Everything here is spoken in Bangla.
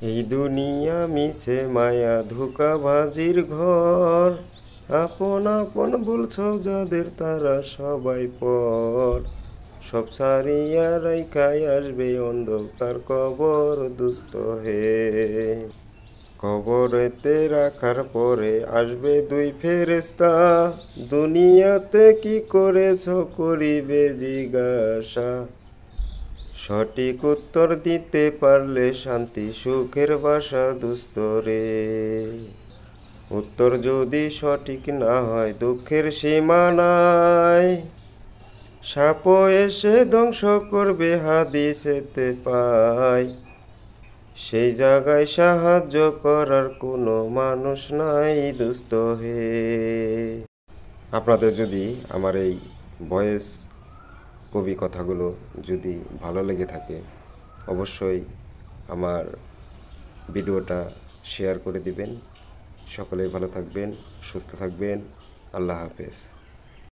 এই দুনিয়া মিছে মায়া ধোঁকাবাজির ঘর। আপন আপন বলছো যাদের তারা সবাই পর। সব সারিয়া রাইখাই আসবে অন্ধকার কবর দুস্থ হে। কবরেতে রাখার পরে আসবে দুই ফেরেশতা। দুনিয়াতে কি করেছ করিবে জিজ্ঞাসা। সঠিক উত্তর দিতে পারলে শান্তি সুখের বাসা দুস্তরে। উত্তর যদি সঠিক না হয় দুঃখের সীমা নাই। সাপ এসে ধ্বংস করবে হাদিসেতে পাই। সেই জায়গায় সাহায্য করার কোনো মানুষ নাই দুস্থ হে। আপনাদের যদি আমার এই ভয়েস কবি কথাগুলো যদি ভালো লেগে থাকে অবশ্যই আমার ভিডিওটা শেয়ার করে দিবেন। সকলেই ভালো থাকবেন, সুস্থ থাকবেন। আল্লাহ হাফেজ।